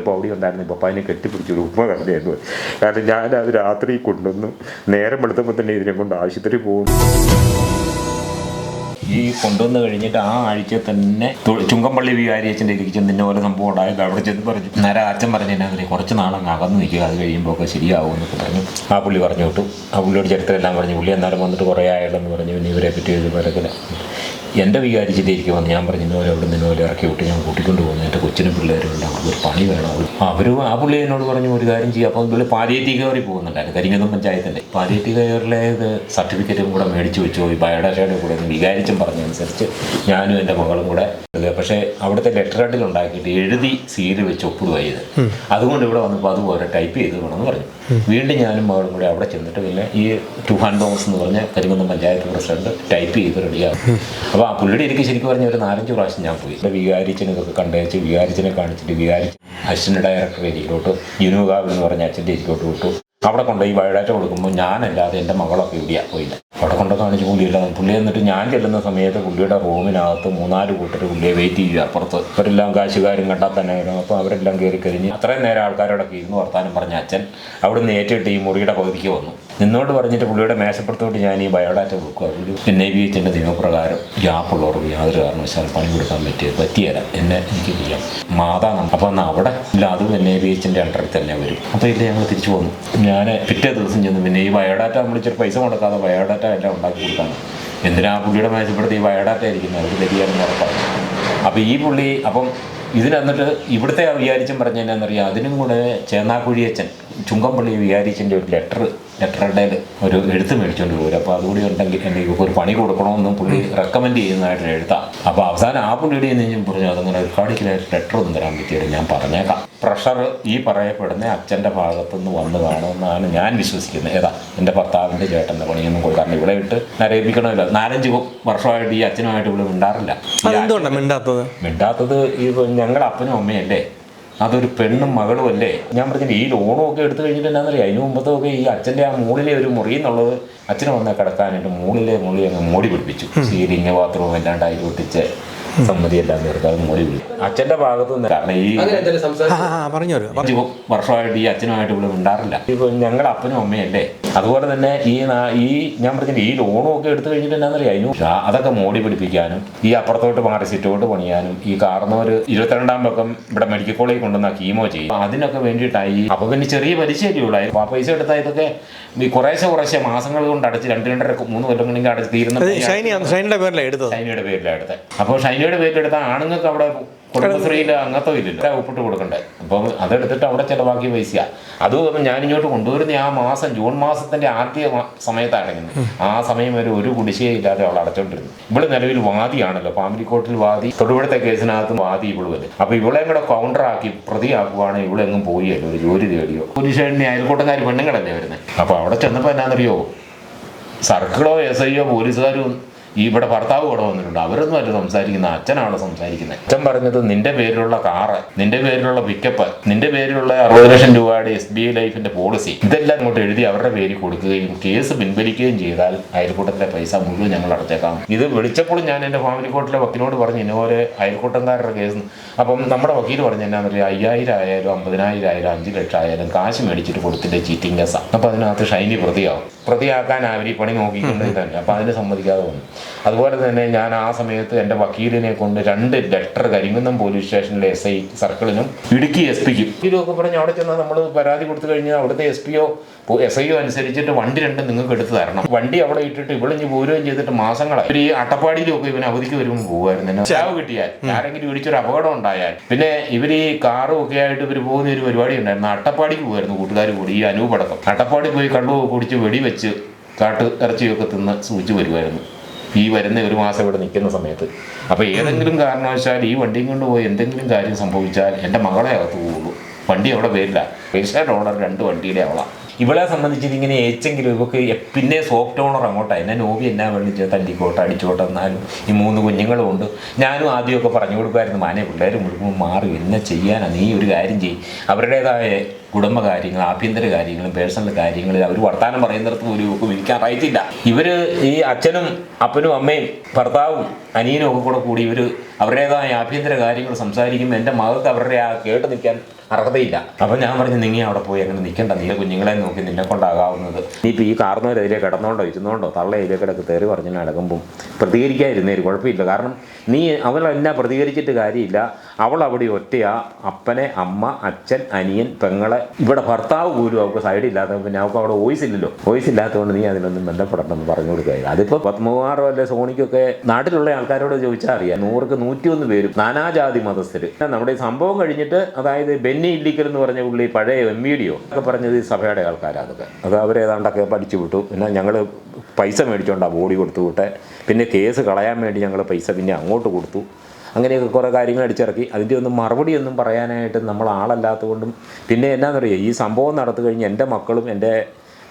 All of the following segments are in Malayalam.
ഇപ്പോൾ അവിടെ ഉണ്ടായിരുന്നു പപ്പായനെ കെട്ടിപ്പിടിച്ചൊരു ഉപ്പ കടന്നു. കാരണം ഞാനത് രാത്രി കൊണ്ടുവന്ന് നേരം വെളുത്തപ്പോൾ തന്നെ ഇതിനെ കൊണ്ട് ആശുപത്രി പോകും. ഈ കൊണ്ടുവന്ന് കഴിഞ്ഞിട്ട് ആ ആഴ്ച തന്നെ ചുങ്കമ്പള്ളി വികാരി അച്ഛൻ്റെ ഇരിക്കും നിന്നെ പോലെ സംഭവം ഉണ്ടായത്. അവിടെ ചെന്ന് പറഞ്ഞു, നേരെ അച്ഛൻ പറഞ്ഞു എന്നാ കുറച്ച് നാളങ്ങ് അകന്ന് നിൽക്കുക, അത് കഴിയുമ്പോൾ ഒക്കെ ശരിയാവും എന്നൊക്കെ പറഞ്ഞു. ആ പുള്ളി പറഞ്ഞു വിട്ടു. ആ പുള്ളിയോട് ചരിത്രമെല്ലാം പറഞ്ഞു. പുള്ളി എന്നാലും വന്നിട്ട് കുറേ ആയാലെന്ന് പറഞ്ഞു. പിന്നെ ഇവരെ പറ്റി എഴുതുമ്പോഴൊക്കെ എൻ്റെ വികാരിച്ചിട്ടിരിക്കും വന്ന് ഞാൻ പറഞ്ഞു ഇന്നോലെ അവിടെ നിന്നോലെ ഇറക്കി വിട്ട് ഞാൻ കൂട്ടിക്കൊണ്ട് പോകുന്നു. എൻ്റെ കൊച്ചിനും പിള്ളേരും ഉണ്ട്, അവർക്ക് ഒരു പണി വേണം. അവരും ആ പുള്ളി എന്നോട് പറഞ്ഞു ഒരു കാര്യം ചെയ്യുക. അപ്പോൾ പുള്ളി പാലിയേറ്റീവ് കെയറിൽ പോകുന്നുണ്ടായിരുന്നു, കരിങ്ങതും പഞ്ചായത്തിൻ്റെ പാലിയേറ്റീവ് കെയറിലെ ഇത് സർട്ടിഫിക്കറ്റും കൂടെ മേടിച്ച് വെച്ചു. ഈ ബയോഡാറ്റയുടെ കൂടെ വികാരിച്ചും പറഞ്ഞതനുസരിച്ച് ഞാനും എൻ്റെ മകളും കൂടെ. പക്ഷേ അവിടുത്തെ ലെറ്റർ ഹെഡിൽ ഉണ്ടാക്കിയിട്ട് എഴുതി സീല് വെച്ച് ഒപ്പിടുകയാണ് ചെയ്ത്. അതുകൊണ്ട് ഇവിടെ വന്നപ്പോൾ അതുപോലെ ടൈപ്പ് ചെയ്ത് വേണമെന്ന് പറഞ്ഞു. വീണ്ടും ഞാനും മകളും കൂടെ അവിടെ ചെന്നിട്ട് പിന്നെ ഈ ടുഹാൻ തോമസ് എന്ന് പറഞ്ഞ കരിങ്ങുന്നം പഞ്ചായത്ത് പ്രസിഡന്റ് ടൈപ്പ് ചെയ്ത് റെഡിയാകും. അപ്പോൾ ആ പുള്ളിയുടെ എനിക്ക് ശരിക്കും പറഞ്ഞ ഒരു 4-5 പ്രാവശ്യം ഞാൻ പോയി. വികാരിച്ചനെ ഇതൊക്കെ കണ്ടേച്ച് വികാരിച്ചനെ കാണിച്ചിട്ട് വികാരിച്ച് അസിസ്റ്റന്റ് ഡയറക്ടർ ഏരിയയിലോട്ട് യുനുകാവ് എന്ന് പറഞ്ഞ അച്ഛൻ്റെ ഏരിയയിലോട്ട് വിട്ടു. അവിടെ കൊണ്ടുപോയി ബയോഡാറ്റ കൊടുക്കുമ്പോൾ ഞാനല്ലാതെ എൻ്റെ മകളൊക്കെ ഇവിടെയാണ് പോയില്ല. അവിടെ കൊണ്ട് കാണിച്ച് പുള്ളിയില്ല. പുള്ളി എന്നിട്ട് ഞാൻ ചെല്ലുന്ന സമയത്ത് പുള്ളിയുടെ റൂമിനകത്ത് 3-4 കൂട്ടർ പുള്ളിയെ വെയിറ്റ് ചെയ്യുക അപ്പുറത്ത്. അവരെല്ലാം കാശുകാരും കണ്ടാൽ തന്നെ വരും. അപ്പോൾ അവരെല്ലാം കയറി കഴിഞ്ഞ് അത്രയും നേരം ആൾക്കാരോടൊക്കെ ഇരുന്ന് വർത്താനം പറഞ്ഞ അച്ഛൻ അവിടെ നിന്ന് ഏറ്റിട്ട് ഈ മുറിയുടെ പകുതിക്ക് വന്നു. നിന്നോട് പറഞ്ഞിട്ട് പുള്ളിയുടെ മേശപ്പുറത്തോട്ട് ഞാൻ ഈ ബയോഡാറ്റ കൊടുക്കുക. ഒരു NIVHൻ്റെ നിയമപ്രകാരം ഗ്യാപ്പുള്ളവർക്ക് യാതൊരു കാരണവശാലും പണി കൊടുക്കാൻ പറ്റിയല്ല. എനിക്ക് ചെയ്യാം മാതാന്നാണ്. അപ്പോൾ എന്നാൽ അവിടെ ഇല്ല, അതും NIVHൻ്റെ അണ്ടറിൽ തന്നെ വരും. അപ്പോൾ ഇല്ല, ഞങ്ങൾ തിരിച്ചു വന്നു. ഞാൻ പിറ്റേ ദിവസം ചെന്നു. പിന്നെ ഈ ബയോഡാറ്റ നമ്മൾ ഇച്ചിരി പൈസ മുടക്കാതെ ബയോഡാറ്റ എല്ലാം ഉണ്ടാക്കി കൊടുക്കാണ്. എന്തിനാ പുള്ളിയുടെ മേശപ്പെടുത്തി ഈ ബയോഡാറ്റ ഇരിക്കുന്നത്, അവർക്ക് തെറ്റിയാണെന്ന് ഉറപ്പാണ്. അപ്പോൾ ഈ പുള്ളി അപ്പം ഇതിനെന്നിട്ട് ഇവിടുത്തെ വികാരിച്ചൻ പറഞ്ഞ എന്നാന്നറിയാം, അതിനും കൂടെ ചേന്നാക്കുഴിയച്ഛൻ ചുങ്കമ്പള്ളി വികാരിച്ചൻ്റെ ഒരു ലെറ്ററുടെ ഒരു എഴുത്ത് മേടിച്ചുകൊണ്ട് പോരും. അപ്പോൾ അതുകൂടി ഉണ്ടെങ്കിൽ എൻ്റെ ഒരു പണി കൊടുക്കണമെന്നും പുള്ളി റെക്കമെൻഡ് ചെയ്യുന്നതായിട്ട് എഴുതാം. അപ്പോൾ അവസാനം ആ പുള്ളിയുടെ ഞാൻ പറഞ്ഞു അതങ്ങനെ റെക്കോർഡിക്കലായിട്ട് ലെറ്റർ ഒന്നും തരാൻ പറ്റിയത് ഞാൻ പറഞ്ഞേക്കാം. പ്രഷർ ഈ പറയപ്പെടുന്ന അച്ഛൻ്റെ ഭാഗത്തുനിന്ന് വന്ന് കാണുമെന്നാണ് ഞാൻ വിശ്വസിക്കുന്നത്. ഏതാ എൻ്റെ ഭർത്താവിൻ്റെ ചേട്ടൻ്റെ പണിയൊന്നും കൊടുക്കാൻ ഇവിടെ ഇട്ട് നരയിപ്പിക്കണമില്ല. 4-5 വർഷമായിട്ട് ഈ അച്ഛനുമായിട്ട് ഇവിടെ മിണ്ടാറില്ല. മിണ്ടാത്തത് ഈ ഞങ്ങളുടെ അപ്പനും അമ്മയല്ലേ, അതൊരു പെണ്ണും മകളും അല്ലേ. ഞാൻ പറഞ്ഞില്ല ഈ ലോണും ഒക്കെ എടുത്തു കഴിഞ്ഞിട്ട് എന്നാന്നറിയാം, അതിന് മുമ്പത്തൊക്കെ ഈ അച്ഛൻ്റെ ആ മുകളിലെ ഒരു മുറി എന്നുള്ളത് അച്ഛനെ വന്നാൽ കിടക്കാനായിട്ട് മുകളിലെ മുറി അങ്ങ് മോടി പിടിപ്പിച്ചു. സീലിംഗ് ബാത്റൂം എല്ലാം ടൈൽ ഒട്ടിച്ച് സമ്മതിയെല്ലാം തീർക്കാതെ മോടി പിടിച്ചു അച്ഛൻ്റെ ഭാഗത്തു നിന്ന്. കാരണം ഈ 5 വർഷമായിട്ട് ഈ അച്ഛനുമായിട്ട് ഇവിടെ മിണ്ടാറില്ല. ഇപ്പൊ ഞങ്ങളുടെ അപ്പനും അമ്മയല്ലേ. അതുപോലെ തന്നെ ഈ ഞാൻ പറഞ്ഞില്ല ഈ ലോണും ഒക്കെ എടുത്തു കഴിഞ്ഞിട്ട് എന്നാന്നറിയാം, അതിനും അതൊക്കെ മോടി പിടിപ്പിക്കാനും ഈ അപ്പുറത്തോട്ട് മാറി സിറ്റോട്ട് പണിയാനും ഈ കാർന്നവർ 22-ാം പക്കം ഇവിടെ മെഡിക്കൽ കോളേജിൽ കൊണ്ടുവന്ന കീമോ ചെയ്യും. അതിനൊക്കെ വേണ്ടിയിട്ടായി. അപ്പോൾ പിന്നെ ചെറിയ പലിശയല്ലേ ഉള്ളൂ. ആ പൈസ എടുത്താൽ ഇതൊക്കെ ഈ കുറേശ്ശെ മാസങ്ങൾ കൊണ്ട് അടച്ച് 2-2.5-3 കൊല്ലം കൊണ്ടെങ്കിൽ അടച്ച് തീരുന്ന ഷൈനിയുടെ പേരിലാണ് എടുത്തത്. അപ്പോൾ ഷൈനിയുടെ പേരിലെടുത്താൽ ആണുങ്ങൾക്ക് അവിടെ കുടുംബശ്രീയിൽ അംഗത്വം ഇല്ലല്ലോ, ഒപ്പിട്ട് കൊടുക്കണ്ടേ. അപ്പം അതെടുത്തിട്ട് അവിടെ ചിലവാക്കിയ പൈസയാണ്. അതും ഞാനിങ്ങോട്ട് കൊണ്ടുവരുന്ന ആ മാസം ജൂൺ മാസത്തിൻ്റെ ആദ്യ സമയത്താണെങ്കിൽ ആ സമയം വരെ ഒരു കുടിശ്ശികയില്ലാതെ അവൾ അടച്ചോണ്ടിരുന്നു. ഇവള് നിലവിൽ വാദിയാണല്ലോ, ഫാമിലി കോർട്ടിൽ വാദി, തൊടുപുഴത്തെ കേസിനകത്ത് വാദി ഇവള് വരും. അപ്പോൾ ഇവളെയും കൂടെ കൗണ്ടറാക്കി പ്രതിയാക്കുവാണെങ്കിൽ ഇവളെങ്ങും പോയല്ലോ, ഒരു ജോലി തേടിയോ. പോലീസുകാരനെ അയൽക്കൂട്ടക്കാർ പെണ്ണുങ്ങളല്ലേ വരുന്നത്. അപ്പോൾ അവിടെ ചെന്നപ്പോൾ എന്നാണെന്നറിയോ, സർക്കിളോ SIയോ പോലീസുകാരും ഇവിടെ ഭർത്താവ് കൂടെ വന്നിട്ടുണ്ട്. അവരൊന്നും അല്ല സംസാരിക്കുന്നത്, അച്ഛനാണ് സംസാരിക്കുന്നത്. അച്ഛൻ പറഞ്ഞത് നിന്റെ പേരിലുള്ള കാറ്, നിന്റെ പേരിലുള്ള പിക്കപ്പ്, നിന്റെ പേരിലുള്ള 60 ലക്ഷം രൂപയുടെ SBI ലൈഫിന്റെ പോളിസി, ഇതെല്ലാം ഇങ്ങോട്ട് എഴുതി അവരുടെ പേരിൽ കൊടുക്കുകയും കേസ് പിൻവലിക്കുകയും ചെയ്താൽ അയൽക്കൂട്ടത്തിലെ പൈസ മുഴുവൻ ഞങ്ങൾ അടച്ചേക്കാം. ഇത് വിളിച്ചപ്പോഴും ഞാൻ എൻ്റെ ഫാമിലി കോർട്ടിലെ വക്കീലിനോട് പറഞ്ഞു ഇന്നുപോലെ അയൽക്കൂട്ടംകാരുടെ കേസ്. അപ്പം നമ്മുടെ വക്കീൽ പറഞ്ഞു എന്നാന്ന് പറയുക 5000 ആയാലും 50,000 ആയാലും 5 ലക്ഷം ആയാലും കാശ് മേടിച്ചിട്ട് കൊടുത്തിട്ട് ചീറ്റിംഗ് കേസാണ്. അപ്പോൾ അതിനകത്ത് ഷൈനി പ്രതിയാക്കാൻ അവർ പണി നോക്കിക്കൊണ്ട് തന്നെ. അപ്പോൾ അതിന് സമ്മതിക്കാതെ വന്നു. അതുപോലെ തന്നെ ഞാൻ ആ സമയത്ത് എൻ്റെ വക്കീലിനെ കൊണ്ട് 2 ലെറ്റർ കരിങ്ങുന്നം പോലീസ് സ്റ്റേഷനിലെ SI സർക്കിളിനും ഇടുക്കി SPക്കും ഇതിലൊക്കെ പറഞ്ഞ് അവിടെ ചെന്നാൽ നമ്മൾ പരാതി കൊടുത്തു കഴിഞ്ഞാൽ അവിടുത്തെ SPയോ SIയോ അനുസരിച്ചിട്ട് വണ്ടി 2 നിങ്ങൾക്ക് എടുത്ത് തരണം. വണ്ടി അവിടെ ഇട്ടിട്ട് ഇവിളിഞ്ഞ് പോരുകയും ചെയ്തിട്ട് മാസങ്ങളായി. ഇവർ ഈ അട്ടപ്പാടിയിലൊക്കെ ഇവന് അവധിക്ക് വരുമ്പോൾ പോകുമായിരുന്നു. ചാവ് കിട്ടിയാൽ ആരെങ്കിലും ഇടിച്ചൊരു അപകടം ഉണ്ടായാൽ പിന്നെ ഇവർ ഈ കാറും ഒക്കെ ആയിട്ട് ഇവർ പോകുന്ന ഒരു പരിപാടി ഉണ്ടായിരുന്നു. അട്ടപ്പാടിക്ക് പോകുമായിരുന്നു കൂട്ടുകാർ കൂടി, ഈ അനൂപടക്കം. അട്ടപ്പാടി പോയി കള്ളു കുടിച്ച് വെടിവെച്ച് കാട്ട് ഇറച്ചിയൊക്കെ തിന്ന് സൂചിച്ച് വരുമായിരുന്നു ഈ വരുന്ന 1 മാസം ഇവിടെ നിൽക്കുന്ന സമയത്ത്. അപ്പോൾ ഏതെങ്കിലും കാരണവശാൽ ഈ വണ്ടിയും കൊണ്ടുപോയി എന്തെങ്കിലും കാര്യം സംഭവിച്ചാൽ എൻ്റെ മകളെ അകത്ത് പോകുള്ളൂ. വണ്ടി അവിടെ പേരില്ല, രജിസ്റ്റേർഡ് ഓണർ 2 വണ്ടിയുടെ അവളാണ്. ഇവളെ സംബന്ധിച്ചിട്ട് ഇങ്ങനെ ഏച്ചെങ്കിലും ഇവർക്ക് പിന്നെ സോഫ്റ്റ് ഓണർ അങ്ങോട്ടാണ്. എന്നെ നോബി എന്നാ വിളിച്ച് തല്ലിക്കോട്ടെ അടിച്ചോട്ടെ. എന്നാലും ഈ 3 കുഞ്ഞുങ്ങളും ഉണ്ട്. ഞാനും ആദ്യമൊക്കെ പറഞ്ഞു കൊടുക്കുമായിരുന്നു, മാനെ പിള്ളേർ മുഴുവൻ മാറി എന്നെ ചെയ്യാനാണ്, നീ ഒരു കാര്യം ചെയ്യും. അവരുടേതായ കുടുംബ കാര്യങ്ങൾ, ആഭ്യന്തര കാര്യങ്ങളും പേഴ്സണൽ കാര്യങ്ങളിൽ അവർ വർത്താനം പറയുന്നിടത്ത് പോലും ഒക്കെ വിളിക്കാൻ അറിയത്തില്ല. ഇവർ ഈ അച്ഛനും അപ്പനും അമ്മയും ഭർത്താവും അനിയനും ഒക്കെ കൂടി ഇവർ അവരുടേതായ ആഭ്യന്തര കാര്യങ്ങൾ സംസാരിക്കുമ്പോൾ എൻ്റെ മകൾക്ക് അവരുടെ ആ കേട്ട് നിൽക്കാൻ അർഹതയില്ല. അപ്പം ഞാൻ പറഞ്ഞു നീ അവിടെ പോയി അങ്ങനെ നിൽക്കണ്ട, നീ കുഞ്ഞുങ്ങളെ നോക്കി നിന്നെ കൊണ്ടാകാവുന്നത്. നീ ഇപ്പോൾ ഈ കാർന്നവർ അതിലേക്ക് കിടന്നോണ്ടോ ഇരുന്നോണ്ടോ തള്ള ഇതിലേക്കിടക്ക് തെറി പറഞ്ഞു നടക്കുമ്പം പ്രതികരിക്കാതിരുന്നേര് കുഴപ്പമില്ല. കാരണം നീ അവളെല്ലാം പ്രതികരിച്ചിട്ട് കാര്യമില്ല. അവൾ അവിടെ ഒറ്റയാ. അപ്പനെ, അമ്മ, അച്ഛൻ, അനിയൻ, പെങ്ങളെ, ഇവിടെ ഭർത്താവ് പോലും അവൾക്ക് സൈഡില്ലാത്ത, പിന്നെ അവൾക്ക് അവിടെ വോയിസ് ഇല്ലല്ലോ. വോയിസ് ഇല്ലാത്തതുകൊണ്ട് നീ അതിനൊന്നും ബന്ധപ്പെടണമെന്ന് പറഞ്ഞു കൊടുക്കുക. അതിപ്പോൾ 16 അല്ലെ സോണിക്കൊക്കെ നാട്ടിലുള്ള ആൾക്കാരോട് ചോദിച്ചാൽ അറിയാം. 100ക്ക് 101 പേരും നാനാജാതി മതസ്ഥര്. നമ്മുടെ ഈ സംഭവം കഴിഞ്ഞിട്ട്, അതായത് ബെന്നി ഇല്ലിക്കൽ എന്ന് പറഞ്ഞ പുള്ളി പഴയ MVDO ഒക്കെ പറഞ്ഞത് ഈ സഭയുടെ ആൾക്കാരാണ് അതൊക്കെ. അത് അവരേതാണ്ടൊക്കെ പഠിച്ചു വിട്ടു. പിന്നെ ഞങ്ങൾ പൈസ മേടിച്ചുകൊണ്ടാണ് ബോഡി കൊടുത്തു വിട്ടെ. പിന്നെ കേസ് കളയാൻ വേണ്ടി ഞങ്ങൾ പൈസ പിന്നെ അങ്ങോട്ട് കൊടുത്തു. അങ്ങനെയൊക്കെ കുറേ കാര്യങ്ങൾ അടിച്ചിറക്കി. അതിൻ്റെ ഒന്നും മറുപടിയൊന്നും പറയാനായിട്ട് നമ്മൾ ആളല്ലാത്തതുകൊണ്ടും, പിന്നെ എന്നാണെന്നറിയാം, ഈ സംഭവം നടത്തു കഴിഞ്ഞ് എൻ്റെ മക്കളും എൻ്റെ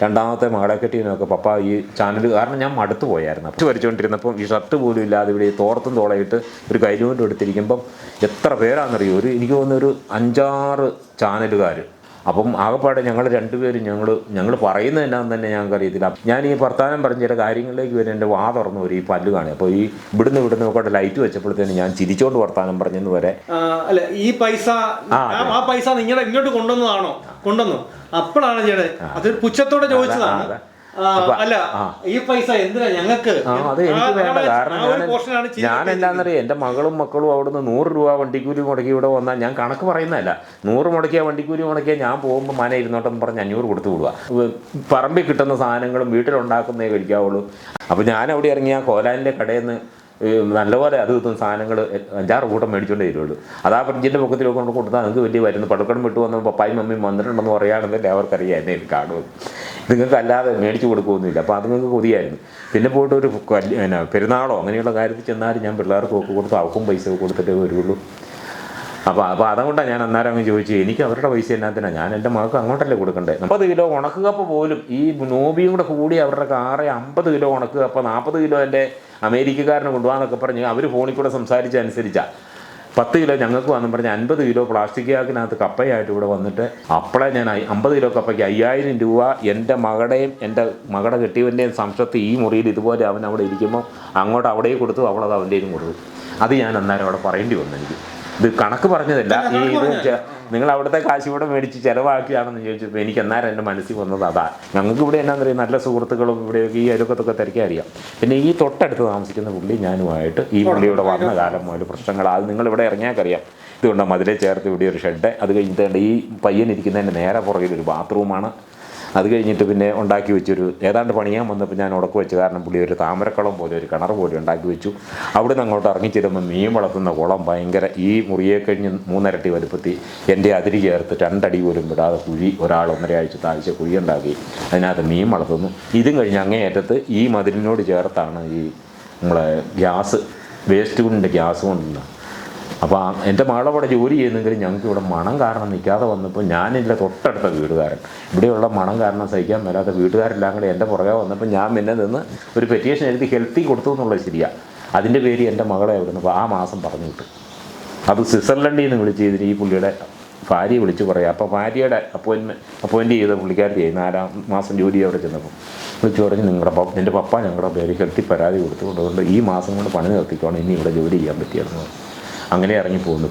രണ്ടാമത്തെ മകളെ കെട്ടിയതിനൊക്കെ പപ്പ ഈ ചാനൽ കാരണം ഞാൻ മടുത്തു പോയായിരുന്നു. അച്ചു വരച്ചുകൊണ്ടിരുന്നപ്പം ഈ ഷർട്ട് പോലും ഇല്ലാതെ ഇവിടെ തോർത്തും തോളയിട്ട് ഒരു കരിമൂലം എടുത്തിരിക്കുമ്പം എത്ര പേരാണെന്നറിയോ, എനിക്ക് തോന്നുന്നൊരു 5-6 ചാനലുകാർ. അപ്പം ആകെപ്പാടെ ഞങ്ങൾ രണ്ടുപേരും ഞങ്ങൾ പറയുന്നത് എന്നാന്ന് തന്നെ ഞങ്ങൾക്ക് അറിയത്തില്ല. ഞാൻ ഈ വർത്താനം പറഞ്ഞ ചില കാര്യങ്ങളിലേക്ക് വരെ എൻ്റെ വാ തുറന്നു വരും ഈ പല്ല് കാണുക. അപ്പോൾ ഈ ഇവിടുന്ന് ഒക്കെ ലൈറ്റ് വെച്ചപ്പോഴത്തേന് ഞാൻ ചിരിച്ചോണ്ട് വർത്താനം പറഞ്ഞെന്ന് വരെ. അല്ല, ഈ പൈസ ആ പൈസ നിങ്ങളെ ഇങ്ങോട്ട് കൊണ്ടുവന്നതാണോ? കൊണ്ടുവന്നു. അപ്പോഴാണ് ചേട്ടൻ അതൊരു പുച്ഛത്തോടെ ചോദിച്ചതാണ്. അല്ല, ഈ പൈസ എന്തിനാ ഞങ്ങൾക്ക്? അത് എനിക്ക് വേണ്ട. കാരണം ഞാൻ എന്താണെന്നറിയാം, എൻ്റെ മക്കളും അവിടുന്ന് 100 രൂപ വണ്ടിക്കൂലി മുടക്കി ഇവിടെ വന്നാൽ, ഞാൻ കണക്ക് പറയുന്നതല്ല, 100 മുടക്കിയ വണ്ടിക്കൂലി മുടക്കിയാൽ ഞാൻ പോകുമ്പോൾ മന ഇരുന്നോട്ടെന്ന് പറഞ്ഞ് 500 കൊടുത്തു വിടുക. പറമ്പിൽ കിട്ടുന്ന സാധനങ്ങളും വീട്ടിലുണ്ടാക്കുന്നേ കഴിക്കാവുള്ളൂ. അപ്പോൾ ഞാൻ അവിടെ ഇറങ്ങിയ കോലാനിലെ കടയിൽ നിന്ന് നല്ലപോലെ അത് കിട്ടുന്ന സാധനങ്ങൾ 5-6 കൂട്ടം മേടിച്ചുകൊണ്ടേ തരുള്ളൂ. അതാ ഫ്രിഡ്ജിൻ്റെ പൊക്കത്തിലൊക്കെ കൊണ്ട് കൊടുത്താൽ നിങ്ങൾക്ക് വലിയ വരുന്നു. പടക്കടം വിട്ടു വന്ന പപ്പായും മമ്മിയും വന്നിട്ടുണ്ടെന്ന് പറയുകയാണെന്നല്ലേ അവർക്കറിയാം എന്നെ കാണുമെന്ന്. നിങ്ങൾക്ക് അല്ലാതെ മേടിച്ച് കൊടുക്കുകയൊന്നുമില്ല. അപ്പോൾ അത് നിങ്ങൾക്ക് കൊതിയായിരുന്നു. പിന്നെ പോയിട്ട് ഒരു പെരുന്നാളോ അങ്ങനെയുള്ള കാര്യത്തിൽ ചെന്നാലും ഞാൻ പിള്ളേർക്ക് ഒക്കെ കൊടുത്ത് അവർക്കും പൈസ കൊടുത്തിട്ടേ വരുള്ളൂ. അപ്പോൾ അതുകൊണ്ടാണ് ഞാൻ അന്നേരം അങ്ങ് ചോദിച്ചു, എനിക്ക് അവരുടെ പൈസ എന്നാത്തിനാണ്, ഞാൻ എൻ്റെ മകൾക്ക് അങ്ങോട്ടല്ലേ കൊടുക്കണ്ടേ. 50 കിലോ ഉണക്കുകപ്പ് പോലും ഈ നോബിയും കൂടെ കൂടി അവരുടെ കാറ് 50 കിലോ ഉണക്കുകപ്പ് 40 കിലോ എൻ്റെ അമേരിക്കക്കാരനെ കൊണ്ടുപോകാന്നൊക്കെ പറഞ്ഞ് അവർ ഫോണിൽ കൂടെ സംസാരിച്ചനുസരിച്ചാണ് 10 കിലോ ഞങ്ങൾക്ക് വന്നു പറഞ്ഞ് 50 കിലോ പ്ലാസ്റ്റിക് ബാഗിനകത്ത് കപ്പയായിട്ട് ഇവിടെ വന്നിട്ട് അപ്പോഴേ ഞാൻ 50 കിലോ കപ്പയ്ക്ക് 5000 രൂപ എൻ്റെ മകളുടെയും എൻ്റെ മകളുടെ കെട്ടിയവൻ്റെയും സംശയത്തിൽ ഈ മുറിയിൽ ഇതുപോലെ അവൻ അവിടെ ഇരിക്കുമ്പോൾ അങ്ങോട്ട് അവിടെയും കൊടുത്തു, അവളത് അവൻ്റെയും കൊടുത്തു. അത് ഞാൻ അന്നേരം അവിടെ പറയേണ്ടി വന്നു. എനിക്ക് ഇത് കണക്ക് പറഞ്ഞതല്ല, ഈ ഇത് നിങ്ങൾ അവിടുത്തെ കാശ് ഇവിടെ മേടിച്ച് ചിലവാക്കിയാണെന്ന് ചോദിച്ചപ്പോൾ എനിക്ക് അന്നേരം എൻ്റെ മനസ്സിൽ വന്നത് അതാ. ഞങ്ങൾക്ക് ഇവിടെ എന്നാന്ന് പറയുക നല്ല സുഹൃത്തുക്കളും ഇവിടെയൊക്കെ ഈ അയൽക്കത്തൊക്കെ തിരക്കാൻ അറിയാം. പിന്നെ ഈ തൊട്ടടുത്ത് താമസിക്കുന്ന പുള്ളി ഞാനുമായിട്ട് ഈ പുള്ളിയുടെ വന്ന കാലം മുതൽ പ്രശ്നങ്ങൾ. അത് നിങ്ങളിവിടെ ഇറങ്ങിയാൽക്കറിയാം. ഇതുകൊണ്ട് മതിലെ ചേർത്ത് ഇവിടെ ഒരു ഷെഡ്, അത് കഴിഞ്ഞിട്ട് ഈ പയ്യനിരിക്കുന്നതിൻ്റെ നേരെ പുറകിൽ ഒരു ബാത്റൂമാണ്. അത് കഴിഞ്ഞിട്ട് പിന്നെ ഉണ്ടാക്കി വെച്ചൊരു ഏതാണ്ട് പണിയാൻ വന്നപ്പോൾ ഞാൻ ഉടക്ക് വെച്ച് കാരണം പുള്ളി ഒരു താമരക്കുളം പോലെ ഒരു കിണർ പോലെ ഉണ്ടാക്കി വെച്ചു. അവിടെ നിന്ന് അങ്ങോട്ട് ഇറങ്ങിച്ചെല്ലുമ്പോൾ മീൻ വളർത്തുന്ന കുളം ഭയങ്കര ഈ മുറിയെ കഴിഞ്ഞ് 3 ഇരട്ടി വലുപ്പത്തിൽ എൻ്റെ അതിരി ചേർത്ത് 2 അടി പോലും വിടാതെ കുഴി, ഒരാൾ 1.5 ആഴ്ച താഴ്ച കുഴി ഉണ്ടാക്കി അതിനകത്ത് മീൻ വളർത്തുന്നു. ഇതും കഴിഞ്ഞ് അങ്ങേയറ്റത്ത് ഈ മതിലിനോട് ചേർത്താണ് ഈ നമ്മളെ ഗ്യാസ് വേസ്റ്റ് കൊണ്ടിൻ്റെ ഗ്യാസ് കൊണ്ടുവന്ന്. അപ്പോൾ എൻ്റെ മകളവിടെ ജോലി ചെയ്യുന്നെങ്കിലും ഞങ്ങൾക്ക് ഇവിടെ മണം കാരണം നിൽക്കാതെ വന്നപ്പോൾ ഞാനില്ല തൊട്ടടുത്ത വീട്ടുകാരൻ ഇവിടെയുള്ള മണം കാരണം സഹിക്കാൻ മേലാത്ത വീട്ടുകാരെല്ലാം കൂടെ എൻ്റെ പുറകെ വന്നപ്പോൾ ഞാൻ പിന്നെ നിന്ന് ഒരു പെറ്റീഷൻ എഴുതി ഹെൽത്തി കൊടുത്തു എന്നുള്ളത് ശരിയാണ്. അതിൻ്റെ പേര് എൻ്റെ മകളെ അവിടെ നിന്ന് ആ മാസം പറഞ്ഞു വിട്ടു. അത് സ്വിറ്റ്സർലൻഡിൽ നിന്ന് വിളിച്ച് ചെയ്തിട്ട് ഈ പുള്ളിയുടെ ഭാര്യയെ വിളിച്ച് പറയാം. അപ്പോൾ ഭാര്യയുടെ അപ്പോയിൻറ്റ് ചെയ്ത പുള്ളിക്കാരിയായി 4-ാം മാസം ജോലി അവിടെ ചെന്നപ്പോൾ വിളിച്ച് പറഞ്ഞ് എൻ്റെ പപ്പ ഞങ്ങളുടെ പേര് ഹെൽത്തി പരാതി കൊടുത്തു, അതുകൊണ്ട് ഈ മാസം കൊണ്ട് പണി നിർത്തിക്കോണം, ഇനി ഇവിടെ ജോലി ചെയ്യാൻ പറ്റിയെന്ന് അങ്ങനെ ഇറങ്ങിപ്പോകുന്നു.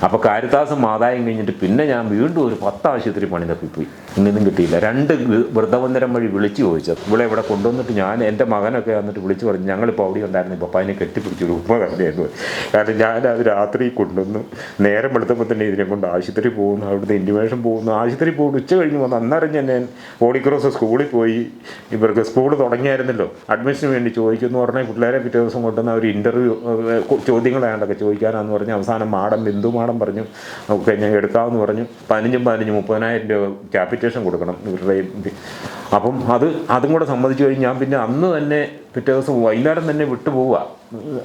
അപ്പോൾ കാരിത്താസും മാതായും കഴിഞ്ഞിട്ട് പിന്നെ ഞാൻ വീണ്ടും ഒരു 10 ആശുപത്രി പണി തപ്പിപ്പോയി. ഇന്നൊന്നും കിട്ടിയില്ല. 2 വൃദ്ധവന്ദനം വഴി വിളിച്ച് ചോദിച്ചത് ഇവിടെ കൊണ്ടുവന്നിട്ട് ഞാൻ എൻ്റെ മകനൊക്കെ വന്നിട്ട് വിളിച്ച് പറഞ്ഞു ഞങ്ങളിപ്പോൾ അവിടെ ഉണ്ടായിരുന്നു, പപ്പാനെ കെട്ടിപ്പിടിച്ചൊരു ഉപ്പ കറിയായിരുന്നു. കാരണം ഞാനത് രാത്രി കൊണ്ടുവന്നു, നേരം വെളുത്തപ്പോൾ തന്നെ ഇതിനെ കൊണ്ട് ആശുപത്രി പോകുന്നു, അവിടുത്തെ ഇൻറ്റിമേഷൻ പോകുന്നു, ആശുപത്രി പോകുന്നു. ഉച്ച കഴിഞ്ഞ് വന്ന് അന്നേരം ഞാൻ ഹോളിക്രോസ് സ്കൂളിൽ പോയി. ഇവർക്ക് സ്കൂൾ തുടങ്ങിയായിരുന്നല്ലോ, അഡ്മിഷന് വേണ്ടി ചോദിക്കുമെന്ന് പറഞ്ഞാൽ പിള്ളേരെ പിറ്റേ ദിവസം കൊണ്ടുവന്ന ഒരു ഇൻ്റർവ്യൂ ചോദ്യങ്ങളാണ്ടൊക്കെ ചോദിക്കാനാന്ന് പറഞ്ഞ് അവസാനം ബിന്ദു മാഡം പറഞ്ഞു ഓക്കെ ഞാൻ എടുക്കാമെന്ന് പറഞ്ഞു. 15-30,000 രൂപ ക്യാപിറ്റേഷൻ കൊടുക്കണം ഇവരുടെ. അപ്പം അതും കൂടെ സമ്മതിച്ചു കഴിഞ്ഞ് ഞാൻ പിന്നെ അന്ന് തന്നെ പിറ്റേ ദിവസം വൈകുന്നേരം തന്നെ വിട്ടുപോവുക.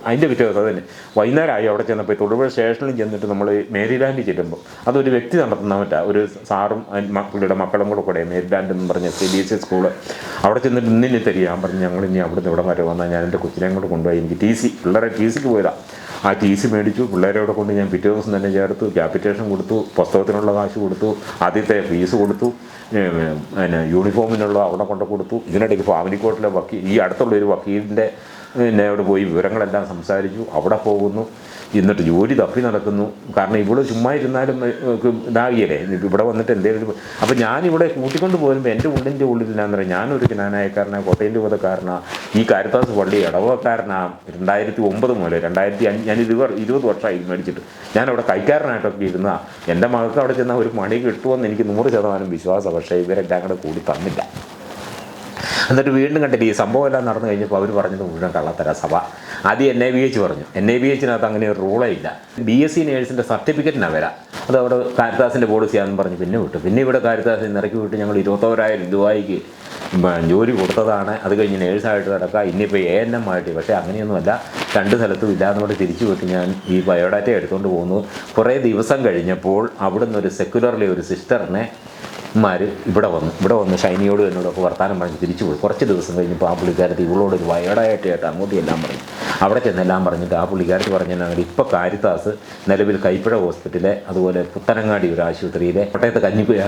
അതിൻ്റെ പിറ്റേ ദിവസം തന്നെ വൈകുന്നേരമായി അവിടെ ചെന്നപ്പോൾ തൊടുപുഴ സ്റ്റേഷനിൽ ചെന്നിട്ട് നമ്മൾ മേരിലാൻഡിൽ ചെല്ലുമ്പോൾ അതൊരു വ്യക്തി നടത്തുന്ന മറ്റാ ഒരു സാറും പുള്ളിയുടെ മക്കളും കൂടെ മേരിലാൻഡ് എന്ന് പറഞ്ഞ CBSE സ്കൂള്. അവിടെ ചെന്നിട്ട് ഇന്നിനി തരിക. ഞാൻ പറഞ്ഞു ഞങ്ങൾ ഇനി അവിടെ നിന്ന് ഇവിടെ വരെ വന്നാൽ ഞാൻ എൻ്റെ കൊച്ചിനെ കൂടെ കൊണ്ടുപോയി എനിക്ക് പിള്ളേരെ TCക്ക് പോയതാണ്. ആ TC മേടിച്ചു, പിള്ളേരോടെ കൊണ്ട് ഞാൻ പിറ്റേ ദിവസം തന്നെ ചേർത്തു, ക്യാപിറ്റേഷൻ കൊടുത്തു, പുസ്തകത്തിനുള്ള കാശ് കൊടുത്തു, ആദ്യത്തെ ഫീസ് കൊടുത്തു, പിന്നെ യൂണിഫോമിനുള്ള അവിടെ കൊണ്ട് കൊടുത്തു. ഇതിനിടയ്ക്ക് ഫാമിലി കോർട്ടിലെ ഈ അടുത്തുള്ളൊരു വക്കീലിൻ്റെ പിന്നെ അവിടെ പോയി വിവരങ്ങളെല്ലാം സംസാരിച്ചു. അവിടെ പോകുന്നു, എന്നിട്ട് ജോലി തപ്പി നടക്കുന്നു. കാരണം ഇവിടെ ചുമ്മാ ഇരുന്നാലും ഇതാകിയല്ലേ, ഇവിടെ വന്നിട്ട് എന്തെങ്കിലും. അപ്പം ഞാനിവിടെ കൂട്ടിക്കൊണ്ട് പോരുമ്പോൾ എൻ്റെ ഉള്ളിൻ്റെ ഉള്ളിലാന്ന് പറയാം, ഞാനൊരു ജ്ഞാനായക്കാരനാണ്, കോട്ടയം രൂപതക്കാരനാണ്, ഈ കാരിത്താസ് പള്ളി ഇടവക്കാരനാണ്. 2009 മുതൽ 2005 ഞാൻ 20 വർഷമായി മേടിച്ചിട്ട്. ഞാനവിടെ കൈക്കാരനായിട്ടൊക്കെ ഇരുന്ന എൻ്റെ മകൾക്ക് അവിടെ ചെന്നാൽ ഒരു മണി കിട്ടുമെന്ന് എനിക്ക് 100% വിശ്വാസം. പക്ഷേ ഇവരെല്ലാം കൂടെ കൂടി തന്നില്ല. എന്നിട്ട് വീണ്ടും കണ്ടിട്ട് ഈ സംഭവം എല്ലാം നടന്നു കഴിഞ്ഞപ്പോൾ അവർ പറഞ്ഞത് മുഴുവൻ കള്ളത്തര സഭ. ആദ്യം NABH പറഞ്ഞു. NABHനകത്ത് അങ്ങനെ ഒരു റൂളേ ഇല്ല. BSc നേഴ്സിൻ്റെ സർട്ടിഫിക്കറ്റിനാണ് വരാം. അത് അവിടെ കാരിത്താസിൻ്റെ പോളിസിയാണെന്ന് പറഞ്ഞ് പിന്നെ വിട്ടു. പിന്നെ ഇവിടെ കാരിത്താസിൽ ഇറക്കി വിട്ട് ഞങ്ങൾ 21,000 രൂപയ്ക്ക് ജോലി കൊടുത്തതാണ്. അത് കഴിഞ്ഞ് നേഴ്സായിട്ട് കിടക്കുക, ഇനിയിപ്പോൾ ANM ആയിട്ട്. പക്ഷേ അങ്ങനെയൊന്നുമല്ല, 2 സ്ഥലത്തും ഇല്ലാന്നോട് തിരിച്ചു വിട്ട് ഞാൻ ഈ ബയോഡാറ്റ എടുത്തുകൊണ്ട് പോകുന്നു. കുറേ ദിവസം കഴിഞ്ഞപ്പോൾ അവിടുന്ന് ഒരു സെക്യുലറിലെ ഒരു സിസ്റ്ററിനെ ഇവിടെ വന്ന് ഷൈനിയോട് എന്നോടൊക്കെ വർത്താനം പറഞ്ഞ് തിരിച്ചു പോയി. കുറച്ച് ദിവസം കഴിഞ്ഞപ്പോൾ ആ പുള്ളിക്കാരത്തി ഇവളോട് ഒരു ബയോഡാറ്റയായിട്ട് അങ്ങോട്ടും എല്ലാം പറഞ്ഞു. അവിടെ ചെന്നെല്ലാം പറഞ്ഞിട്ട് ആ പുള്ളിക്കാരത്തി പറഞ്ഞാൽ ഇപ്പോൾ കാരിത്താസ് നിലവിൽ കൈപ്പുഴ ഹോസ്പിറ്റലിലെ, അതുപോലെ പുത്തനങ്ങാടി ഒരു ആശുപത്രിയിലെ, കോട്ടയത്ത്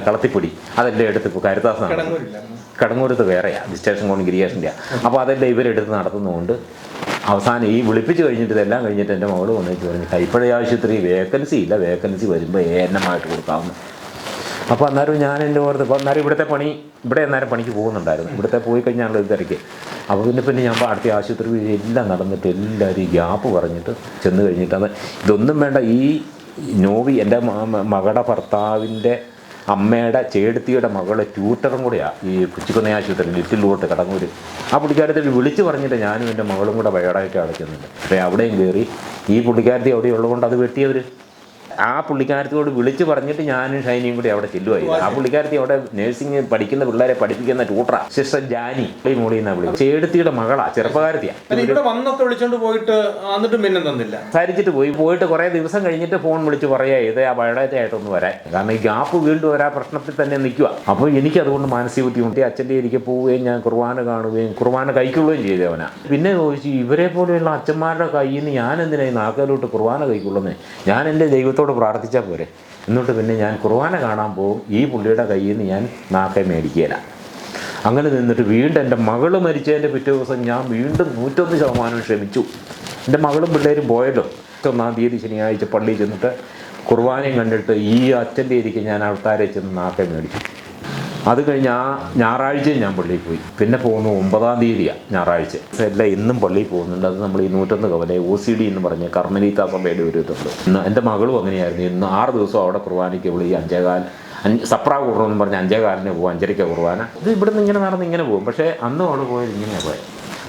കളത്തിപ്പൊടി അതെല്ലാം എടുത്ത് ഇപ്പോൾ കാരിത്താസ് കടങ്ങൂരത്ത് വേറെയാണ്, ഡിസ്റ്റേഷൻ കോൺഗ്രിഗേഷൻ്റെ. അപ്പോൾ അതെല്ലാം ഇവരെടുത്ത് നടത്തുന്നതുകൊണ്ട് അവസാനം ഈ വിളിപ്പിച്ച് കഴിഞ്ഞിട്ട് ഇതെല്ലാം കഴിഞ്ഞിട്ട് എൻ്റെ മകൾ വന്നിട്ട് പറഞ്ഞു കൈപ്പുഴ ആശുപത്രി വേക്കൻസി ഇല്ല, വേക്കൻസി വരുമ്പോൾ ANM ആയിട്ട് കൊടുക്കാവുന്നു. അപ്പോൾ അന്നേരം ഞാൻ എൻ്റെ ഓർത്ത് അന്നേരം ഇവിടുത്തെ പണിക്ക് പോകുന്നുണ്ടായിരുന്നു. ഇവിടുത്തെ പോയി കഴിഞ്ഞാൽ തിരക്ക്. അപ്പോൾ പിന്നെ ഞാൻ അടുത്ത ആശുപത്രി എല്ലാം നടന്നിട്ട് എല്ലാവരും ഗ്യാപ്പ് പറഞ്ഞിട്ട് ചെന്ന് കഴിഞ്ഞിട്ട് ഇതൊന്നും വേണ്ട. ഈ നോവി എൻ്റെ മകളുടെ ഭർത്താവിൻ്റെ അമ്മയുടെ ചേടത്തിയുടെ മകളുടെ ട്യൂട്ടറും കൂടെയാണ് ഈ കുച്ചിക്കൊന്ന ആശുപത്രി ലിറ്റിൽ റോട്ട് കടങ്ങൂർ. ആ പുള്ളിക്കാരത്തിൽ വിളിച്ച് പറഞ്ഞിട്ട് ഞാനും എൻ്റെ മകളും കൂടെ ബയോഡാറ്റ അടയ്ക്കുന്നുണ്ട്. പക്ഷേ അവിടെയും കയറി ഈ പുള്ളിക്കാരത്തി അവിടെ ഉള്ളതുകൊണ്ട് അത് വെട്ടിയവർ. ആ പുള്ളിക്കാരത്തിയോട് വിളിച്ച് പറഞ്ഞിട്ട് ഞാനും ഷൈനിയും കൂടി അവിടെ ചെല്ലുമായിരുന്നു. ആ പുള്ളിക്കാരത്തി അവിടെ നേഴ്സിംഗ് പഠിക്കുന്ന പിള്ളേരെ പഠിപ്പിക്കുന്ന ട്യൂട്ടറാ, സിസ്റ്റർ ജാനി മോളിന്നാ വിളി. ചേടത്തിയുടെ മകളാ, ചെറുപ്പക്കാരത്തിയാണ്. വിളിച്ചോണ്ട് പോയിട്ട് പിന്നെ തന്നില്ല, സംസാരിച്ചിട്ട് പോയിട്ട് കുറേ ദിവസം കഴിഞ്ഞിട്ട് ഫോൺ വിളിച്ച് പറയാ ഇത് ആ ബയോഡാറ്റ ആയിട്ടൊന്ന് വരാൻ. കാരണം ഈ ഗ്യാപ്പ് വീണ്ടും ഒരാ പ്രശ്നത്തിൽ തന്നെ നിൽക്കുക. അപ്പോൾ എനിക്ക് അതുകൊണ്ട് മാനസിക ബുദ്ധിമുട്ടി. അച്ഛൻ്റെ ഇരിക്കെ പോവുകയും ഞാൻ കുർബാന കാണുകയും കുർബാന കഴിക്കുകയും ചെയ്തവനാ. പിന്നെ ചോദിച്ചു ഇവരെ പോലെയുള്ള അച്ഛന്മാരുടെ കയ്യിൽ നിന്ന് ഞാൻ എന്തിനായി നാക്കലോട്ട് കുർബാന കഴിക്കുള്ളൂന്നേ, ഞാൻ എൻ്റെ ദൈവത്തോട് പ്രാർത്ഥിച്ചാൽ പോരെ. എന്നിട്ട് പിന്നെ ഞാൻ കുർബാന കാണാൻ പോകും, ഈ പുള്ളിയുടെ കയ്യിൽ നിന്ന് ഞാൻ നാക്കെ മേടിക്കുകയില്ല. അങ്ങനെ നിന്നിട്ട് വീണ്ടും എൻ്റെ മകൾ മരിച്ചതിൻ്റെ പിറ്റേ ദിവസം ഞാൻ വീണ്ടും 101% ക്ഷമിച്ചു. എൻ്റെ മകളും പിള്ളേരും പോയല്ലോ. 1-ാം തീയതി ശനിയാഴ്ച പള്ളിയിൽ ചെന്നിട്ട് കുർബാനയും കണ്ടിട്ട് ഈ അച്ഛൻ്റെ ഇരിക്കും ഞാൻ ആൾക്കാരെ ചെന്ന് നാക്കെ മേടിച്ചു. അത് കഴിഞ്ഞ് ആ ഞായറാഴ്ചയും ഞാൻ പള്ളിയിൽ പോയി. പിന്നെ പോകുന്നു 9-ാം തീയതിയാണ് ഞായറാഴ്ച. എല്ലാം ഇന്നും പള്ളിയിൽ പോകുന്നുണ്ട്. അത് നമ്മൾ ഈ 101 കവല OCD എന്ന് പറഞ്ഞ് കർമ്മലീത്ത സഭയുടെ ഒരു ഇതുണ്ട്. എൻ്റെ മകളും അങ്ങനെയായിരുന്നു. ഇന്ന് 6 ദിവസം അവിടെ കുർബാനയ്ക്ക് വിളി 5:15 സപ്രാ കൂടണമെന്ന് പറഞ്ഞ് 5:15 പോകും, 5:30 കുർബാന. ഇത് ഇവിടുന്ന് ഇങ്ങനെ നടന്ന് ഇങ്ങനെ പോകും. പക്ഷേ അന്ന് അവൾ പോയത് ഇങ്ങനെയാണ് പോയത്.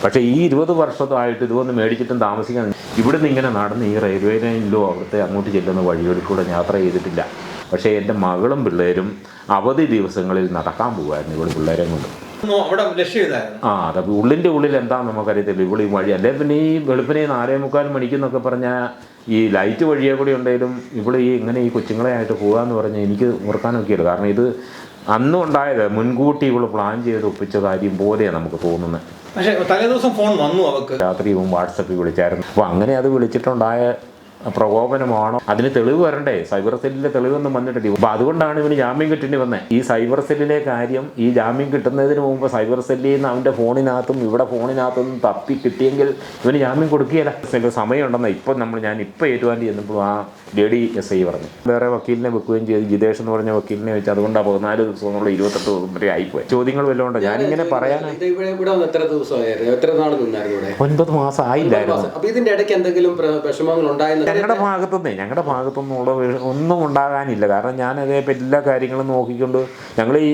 പക്ഷേ ഈ 20 വർഷമായിട്ട് ഇതൊന്നും മേടിച്ചിട്ടും താമസിക്കാൻ ഇവിടുന്ന് ഇങ്ങനെ നടന്ന് ഈ റെയിൽവേ ലൈനിലോ അവിടുത്തെ അങ്ങോട്ട് ചെല്ലുന്ന വഴികളിലൂടെ യാത്ര ചെയ്തിട്ടില്ല. പക്ഷേ എൻ്റെ മകളും പിള്ളേരും അവധി ദിവസങ്ങളിൽ നടക്കാൻ പോകുമായിരുന്നു ഇവിടെ പിള്ളേരെ കൊണ്ട്. അതൊക്കെ ഉള്ളിൻ്റെ ഉള്ളിൽ എന്താണെന്ന് നമുക്കറിയത്തില്ല. ഇവിടെ ഈ വഴി അല്ലേ പിന്നെ ഈ വെളുപ്പിനെ 4:45 മണിക്കെന്നൊക്കെ പറഞ്ഞാൽ ഈ ലൈറ്റ് വഴിയെ കൂടി ഉണ്ടെങ്കിലും ഇവിടെ ഈ ഇങ്ങനെ ഈ കൊച്ചുങ്ങളെ ആയിട്ട് പോകാമെന്ന് പറഞ്ഞാൽ എനിക്ക് ഓർക്കാനൊക്കെയില്ല. കാരണം ഇത് അന്നും ഉണ്ടായത് മുൻകൂട്ടി ഇവൾ പ്ലാൻ ചെയ്ത് ഒപ്പിച്ച കാര്യം പോലെയാണ് നമുക്ക് തോന്നുന്നത്. പക്ഷേ തലേദിവസം ഫോൺ വന്നു അവർക്ക്, രാത്രി വാട്സപ്പിൽ വിളിച്ചായിരുന്നു. അപ്പോൾ അങ്ങനെ അത് വിളിച്ചിട്ടുണ്ടായ പ്രകോപനമാണോ, അതിന് തെളിവ് വരണ്ടേ? സൈബർ സെല്ലിലെ തെളിവൊന്നും വന്നിട്ടില്ല. അപ്പോൾ അതുകൊണ്ടാണ് ഇവന് ജാമ്യം കിട്ടേണ്ടി വന്നത്. ഈ സൈബർ സെല്ലിലെ കാര്യം ഈ ജാമ്യം കിട്ടുന്നതിന് മുമ്പ് സൈബർ സെല്ലിൽ നിന്ന് അവൻ്റെ ഫോണിനകത്തും ഇവിടെ ഫോണിനകത്തും തപ്പി കിട്ടിയെങ്കിൽ ഇവന് ജാമ്യം കൊടുക്കുകയില്ല. സമയമുണ്ടെന്ന് ഞാൻ ഇപ്പോൾ ഏറ്റുവാണ്ടി ചെന്നപ്പോൾ ആ ലേഡി SI പറഞ്ഞു. വേറെ വക്കീലിനെ വെക്കുകയും ചെയ്തു. ജിതേഷ് എന്ന് പറഞ്ഞ വക്കീലിനെ വെച്ച്. അതുകൊണ്ടാണ് 14 ദിവസം എന്നുള്ള 28 ദിവസം വരെ ആയിപ്പോയി. ചോദ്യങ്ങൾ വല്ലതും ഉണ്ടോ? ഞാനിങ്ങനെ പറയാനാണ്. 9 മാസം ആയില്ലായിരുന്നു. ഞങ്ങളുടെ ഭാഗത്തുനിന്നുള്ള ഒന്നും ഉണ്ടാകാനില്ല. കാരണം ഞാനതേപ്പറ്റി എല്ലാ കാര്യങ്ങളും നോക്കിക്കൊണ്ട്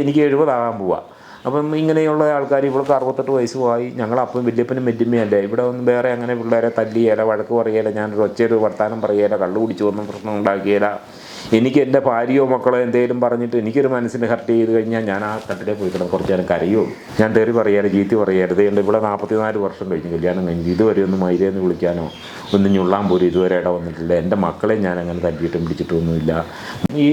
എനിക്ക് 70 ആകാൻ പോവാ. അപ്പം ഇങ്ങനെയുള്ള ആൾക്കാർ ഇവൾക്ക് 68 വയസ്സുമായി. ഞങ്ങളപ്പം വല്യപ്പനും വല്യമ്മയല്ലേ. ഇവിടെ ഒന്നും വേറെ അങ്ങനെ പിള്ളേരെ തല്ലിയേല, വഴക്ക് പറയേല, ഞാനൊരു ഒച്ചയൊരു വർത്താനം പറയേല, കള്ളു കുടിച്ചു ഒന്നും പ്രശ്നം ഉണ്ടാക്കിയേല. എനിക്ക് എൻ്റെ ഭാര്യയോ മക്കളോ എന്തെങ്കിലും പറഞ്ഞിട്ട് എനിക്കൊരു മനസ്സിന് ഹർട്ട് ചെയ്ത് കഴിഞ്ഞാൽ ഞാൻ ആ തട്ടിലേ പോയി കിടന്ന് കുറച്ച് നേരം കരയോ. ഞാൻ തെറി പറയാതെ ചീത്തി പറയരുത്. എൻ്റെ ഇവിടെ 44 വർഷം കഴിഞ്ഞ് കല്യാണം കഴിഞ്ഞ് ഇതുവരെ ഒന്ന് മൈരേന്ന് വിളിക്കാനോ ഒന്ന് ഞുള്ളാൻ പോലും ഇതുവരെ ഇട വന്നിട്ടില്ല. എൻ്റെ മക്കളെ ഞാൻ അങ്ങനെ തല്ലിയിട്ടും പിടിച്ചിട്ടൊന്നുമില്ല. ഈ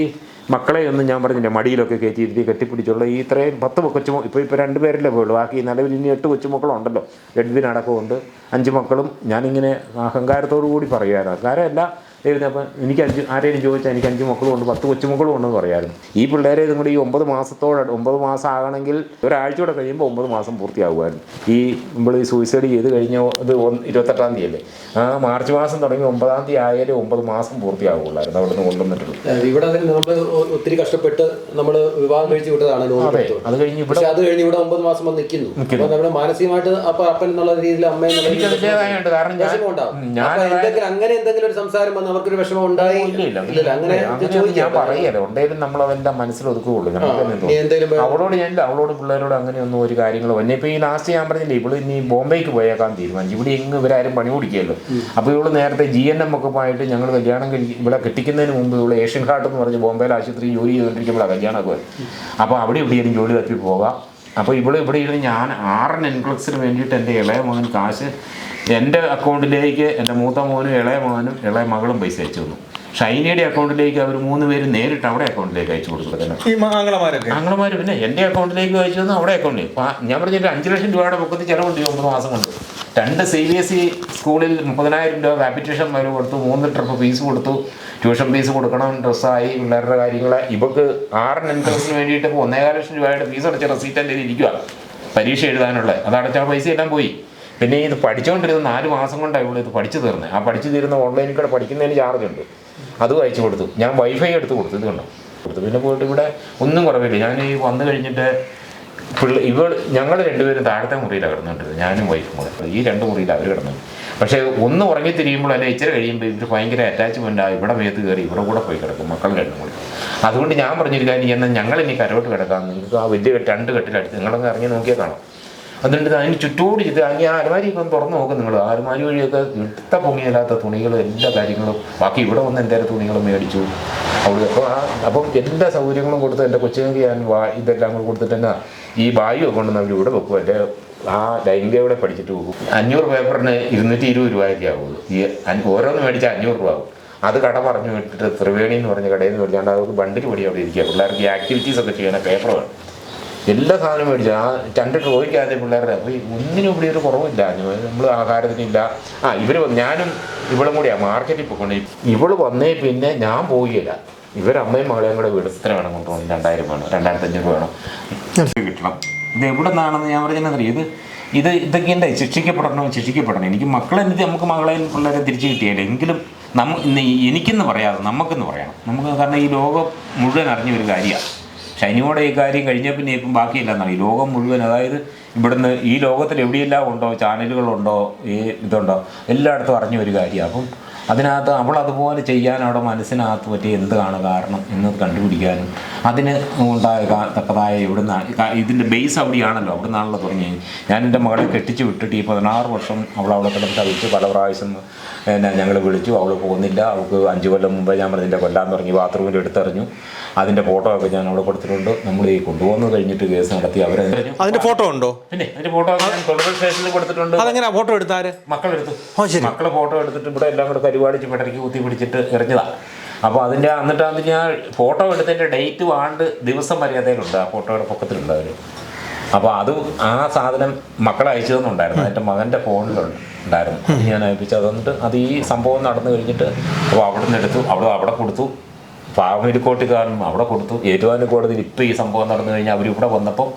മക്കളെ ഒന്നും ഞാൻ പറഞ്ഞില്ല, മടിയിലൊക്കെ കയറ്റിയിരുത്തി കെട്ടിപ്പിടിച്ചുള്ള ഈ ഇത്രയും 10 കൊച്ചുമക്കൾ ഇപ്പോൾ 2 പേരല്ലേ പോയുള്ളൂ. ബാക്കി നിലവിൽ ഇനി 8 കൊച്ചുമക്കളുണ്ടല്ലോ. എഡ്വിൻ അടക്കമുണ്ട്. 5 മക്കളും. ഞാനിങ്ങനെ അഹങ്കാരത്തോടു കൂടി പറയുകയാണ്. അഹങ്കാരമല്ല, അപ്പം എനിക്ക് ആരെങ്കിലും ചോദിച്ചാൽ എനിക്ക് 5 മക്കളും ഉണ്ട്, 10 കൊച്ചുമക്കളും ഉണ്ടെന്ന് പറയാമായിരുന്നു. ഈ പിള്ളേരെ ഇതും കൂടി ഈ 9 മാസം ആകണമെങ്കിൽ ഒരാഴ്ച കൂടെ കഴിയുമ്പോൾ 9 മാസം പൂർത്തിയാകുമായിരുന്നു. നമ്മൾ ഈ സൂയിസൈഡ് ചെയ്ത് കഴിഞ്ഞ ഇത് 28-ാം തീയതി അല്ലേ, ആ മാർച്ച് മാസം തുടങ്ങി 9-ാം തീയതി ആയാലും 9 മാസം പൂർത്തിയാകുള്ളായിരുന്നു അവിടെ നിന്ന് കൊണ്ടുവന്നിട്ടുള്ളൂ. ഇവിടെ നമ്മൾ ഒത്തിരി കഷ്ടപ്പെട്ട് നമ്മൾ വിവാഹം കഴിച്ച് വിട്ടതാണ്. അത് കഴിഞ്ഞ് ഇവിടെ 9 മാസം വന്ന് നിൽക്കുന്നു. നമ്മുടെ മാനസികമായിട്ട് അപ്പൻ എന്നുള്ള രീതിയിൽ അമ്മ അതിൻ്റെതായുണ്ട്. കാരണം അങ്ങനെ എന്തെങ്കിലും ഒരു സംസാരം വന്ന് അവർക്കൊരു വിഷമം ഉണ്ടായി അങ്ങനെ ഞാൻ പറയല്ലോ ഉണ്ടെങ്കിലും നമ്മൾ അതെല്ലാം മനസ്സിലൊതുക്കുകയുള്ളൂ. അവളോട് പിള്ളേരോട് അങ്ങനെയൊന്നും ഒരു കാര്യങ്ങളും എന്നെ ഇപ്പോൾ ഈ ലാസ്റ്റ് ഞാൻ പറഞ്ഞില്ലേ ഇവള് ഇനി ബോംബെക്ക് പോയേക്കാൻ തീരുമാനിച്ചു. ഇവിടെ എങ്ങും ഇവരാരും പണി പിടിക്കുകയല്ലോ. അപ്പോൾ ഇവള് നേരത്തെ GNM ഒക്കെ ആയിട്ട് ഞങ്ങൾ കല്യാണം ഇവിടെ കെട്ടിക്കുന്നതിന് മുമ്പ് ഇവള് ഏഷ്യൻ ഹാർട്ട് എന്ന് പറഞ്ഞ് ബോംബെയിൽ ആശുപത്രി ജോലി ചെയ്തുകൊണ്ടിരിക്കുമ്പോഴാണ് കല്യാണമൊക്കെ. അപ്പോൾ അവിടെ എവിടെയെങ്കിലും ജോലി തപ്പി പോകാം. അപ്പോൾ ഇവിടെ ഇരുന്ന് ഞാൻ 6 എൻക്ലക്സിന് വേണ്ടിയിട്ട് എൻ്റെ ഇളയ മകൻ കാശ് എൻ്റെ അക്കൗണ്ടിലേക്ക് എൻ്റെ മൂത്ത മോനും ഇളയ മകനും ഇളയ മകളും പൈസ അയച്ചു തന്നു. ഷൈനയുടെ അക്കൗണ്ടിലേക്ക് അവർ 3 പേര് നേരിട്ട് അവിടെ അക്കൗണ്ടിലേക്ക് അയച്ചു കൊടുക്കുന്നത്. ആങ്ങളമാർ പിന്നെ എൻ്റെ അക്കൗണ്ടിലേക്ക് അയച്ചു തന്നു, അവിടെ അക്കൗണ്ടിലേക്ക്. ഞാൻ പറഞ്ഞിട്ട് 5 ലക്ഷം രൂപയുടെ പൊക്കത്തിൽ ചിലവുണ്ട് 9 മാസം കൊണ്ട്. 2 CBSE സ്കൂളിൽ 30,000 രൂപ ക്യാപിറ്റേഷൻ വരെ കൊടുത്തു, 3 ട്രിപ്പ് ഫീസ് കൊടുത്തു, ട്യൂഷൻ ഫീസ് കൊടുക്കണം, ഡ്രസ്സായി, പിള്ളേരുടെ കാര്യങ്ങൾ. ഇവർക്ക് 6 എൻക്ലസിന് വേണ്ടിയിട്ട് ഇപ്പോൾ 1,4 ലക്ഷം രൂപയുടെ ഫീസ് അടച്ച റെസീറ്റ് എൻ്റെ ഇരിക്കുക പരീക്ഷ എഴുതാനുള്ള. അത് അടച്ച പൈസ എല്ലാം പോയി. പിന്നെ ഇത് പഠിച്ചുകൊണ്ടിരുന്ന 4 മാസം കൊണ്ടാണ് ഇവിടെ ഇത് പഠിച്ചു തീർന്നത്. ആ പഠിച്ചു തീരുന്ന ഓൺലൈനിൽ കൂടെ പഠിക്കുന്നതിന് ചാർജ് ഉണ്ട്, അതും അയച്ചു കൊടുത്തു. ഞാൻ വൈഫൈ എടുത്ത് കൊടുത്തു, ഇത് കണ്ടു കൊടുത്തു. പിന്നെ പോയിട്ട് ഇവിടെ ഒന്നും കുറവില്ല. ഞാൻ ഈ വന്നു കഴിഞ്ഞിട്ട് ഞങ്ങൾ 2 പേരും താഴത്തെ മുറിയിലാണ് കിടന്നുകൊണ്ടിരുന്നത്, ഞാനും വൈഫും കൂടെ. ഈ 2 മുറിയിലാണ് അവർ കിടന്നത്. പക്ഷേ ഒന്ന് ഉറങ്ങി തിരിയുമ്പോൾ അല്ലെ ഇച്ചിരി കഴിയുമ്പോൾ ഇവർ ഭയങ്കര അറ്റാച്ച്മെൻറ്റാണ്. ഇവിടെ മേത്ത് കയറി ഇവിടെ കൂടെ പോയി കിടക്കും മക്കൾ 2 കൂടി. അതുകൊണ്ട് ഞാൻ പറഞ്ഞിരിക്കാൻ എന്നാൽ ഞങ്ങളിനി കരോട്ട് കിടക്കാം, നിങ്ങൾക്ക് ആ വലിയ 2 കെട്ടിലടുത്ത് നിങ്ങളൊന്ന് ഇറങ്ങി നോക്കിയാൽ കാണാം. അതുകൊണ്ട് അതിന് ചുറ്റോട് ചുറ്റും ആ അലമാരിയൊക്കെ ഒന്ന് തുറന്ന് നോക്കും നിങ്ങൾ. ആ അലമാരി വഴിയൊക്കെ ഇട്ട പൊങ്ങിയില്ലാത്ത തുണികളും എല്ലാ കാര്യങ്ങളും. ബാക്കി ഇവിടെ വന്ന് എന്തേലും തുണികൾ മേടിച്ചു അവിടെ. അപ്പം എല്ലാ സൗകര്യങ്ങളും കൊടുത്ത് എൻ്റെ കൊച്ചുങ്ങൾക്ക് ഞാൻ ഇതെല്ലാം കൂടെ കൊടുത്തിട്ട് തന്നെ ഈ ബായും ഒക്കെ കൊണ്ടുവന്ന് അവർ ഇവിടെ വെക്കും. എൻ്റെ ആ ഡൈനിങ് ടേബിളെ പഠിച്ചിട്ട് പോകും. 500 പേപ്പറിന് 220 രൂപയൊക്കെ ആവുള്ളൂ. ഈ ഓരോന്ന് മേടിച്ചാൽ 500 രൂപ ആവും. അത് കട പറഞ്ഞു വിട്ടിട്ട് ത്രിവേണി എന്ന് പറഞ്ഞ കടയിൽ നിന്ന് മേടിച്ചാണ്ട് അവർക്ക് ബണ്ടിൽ പടി അവിടെ ഇരിക്കുക. പിള്ളേർക്ക് ഈ ആക്ടിവിറ്റീസ് ഒക്കെ ചെയ്യാൻ പേപ്പർ വേണം, എല്ലാ സാധനവും മേടിച്ചു. ആ 2 ട്രോയ്ക്കാതെ പിള്ളേരുടെ. അപ്പോൾ ഒന്നിനും ഇവിടെ ഒരു കുറവില്ല. നമ്മൾ ആഹാരത്തിനില്ല. ഞാനും ഇവളും കൂടിയാണ് മാർക്കറ്റിൽ പോയിക്കൊണ്ട്. ഇവള് വന്നേ പിന്നെ ഞാൻ പോവുകയില്ല. ഇവരമ്മയും മകളെയും കൂടെ വീടത്തിന് വേണം കൊണ്ടുപോകണം. 2000 വേണം, 2500 വേണം കിട്ടണം. ഇത് എവിടെ നിന്നാണെന്ന് ഞാൻ പറഞ്ഞത് ഇതൊക്കെ എൻ്റെ ശിക്ഷിക്കപ്പെടണം. എനിക്ക് നമുക്ക് മകളെയും പിള്ളേരെ തിരിച്ചു കിട്ടിയാലേ എങ്കിലും എനിക്കെന്ന് പറയാതെ നമുക്കെന്ന് പറയണം. നമുക്ക് കാരണം ഈ ലോകം മുഴുവൻ അറിഞ്ഞ ഒരു കാര്യമാണ്. ഷൈനിയോടെ ഈ കാര്യം കഴിഞ്ഞ പിന്നെ ഇപ്പം ബാക്കിയില്ലെന്നാണ്. ഈ ലോകം മുഴുവൻ, അതായത് ഇവിടുന്ന് ഈ ലോകത്തിൽ എവിടെയെല്ലാം ഉണ്ടോ ചാനലുകളുണ്ടോ ഇതുണ്ടോ എല്ലായിടത്തും അറിഞ്ഞ ഒരു കാര്യമാണ്. അപ്പം അതിനകത്ത് അവളതുപോലെ ചെയ്യാൻ അവിടെ മനസ്സിനകത്ത് പറ്റിയ എന്താണ് കാരണം എന്നത് കണ്ടുപിടിക്കാനും അതിന് ഉണ്ടായ തക്കതായ ഇതിൻ്റെ ബേസ് അവിടെയാണല്ലോ, അവിടെ നിന്നാണല്ലോ തുടങ്ങി. ഞാൻ എൻ്റെ മകളെ കെട്ടിച്ച് വിട്ടിട്ട് ഈ 16 വർഷം അവളവിടെ കിടന്ന് കഴിച്ച് പല പ്രാവശ്യം ഞങ്ങൾ വിളിച്ചു. അവൾ പോകുന്നില്ല. അവൾക്ക് 5 കൊല്ലം മുമ്പേ ഞാൻ പറഞ്ഞില്ല കൊല്ലാൻ തുടങ്ങി. ബാത്റൂമിൽ എടുത്തെറിഞ്ഞു. അതിൻ്റെ ഫോട്ടോ ഒക്കെ ഞാൻ അവിടെ കൊടുത്തിട്ടുണ്ട്. നമ്മൾ ഈ കൊണ്ടുപോകുന്നത് കഴിഞ്ഞിട്ട് കേസ് നടത്തി അതിന്റെ ഫോട്ടോ ഉണ്ടോ? പിന്നെ അതിന്റെ ഫോട്ടോ തൊഴിൽ സ്റ്റേഷനിൽ കൊടുത്തിട്ടുണ്ട്. അതെങ്ങനെ ഫോട്ടോ എടുത്താര്? മക്കളെടുത്തു. മക്കളെ ഫോട്ടോ എടുത്തിട്ട് ഇവിടെ എല്ലാം കൂടെ കരുവാടിച്ച് പെടരിക്ക് കുത്തി പിടിച്ചിട്ട് എറിഞ്ഞതാണ്. അപ്പോൾ എന്നിട്ട് അത് ഞാൻ ഫോട്ടോ എടുത്തതിൻ്റെ ഡേറ്റ് ദിവസം മര്യാദയിലുണ്ട്. ആ ഫോട്ടോയുടെ പൊക്കത്തിലുണ്ട് അവർ. അപ്പോൾ ആ സാധനം മക്കളെ അയച്ചു തന്നുണ്ടായിരുന്നു. എൻ്റെ മകൻ്റെ ഫോണിലുണ്ടായിരുന്നു. ഞാൻ അയപ്പിച്ചു. അത് ഈ സംഭവം നടന്നു കഴിഞ്ഞിട്ട് അപ്പോൾ അവിടെ നിന്ന് എടുത്തു. അവിടെ കൊടുത്തു. പാവമേരിക്കോട്ടുകാരനും അവിടെ കൊടുത്തു. ഏറ്റുമാനൂർ കോടതിയിൽ ഇപ്പോൾ ഈ സംഭവം നടന്നു കഴിഞ്ഞാൽ അവരിവിടെ വന്നപ്പം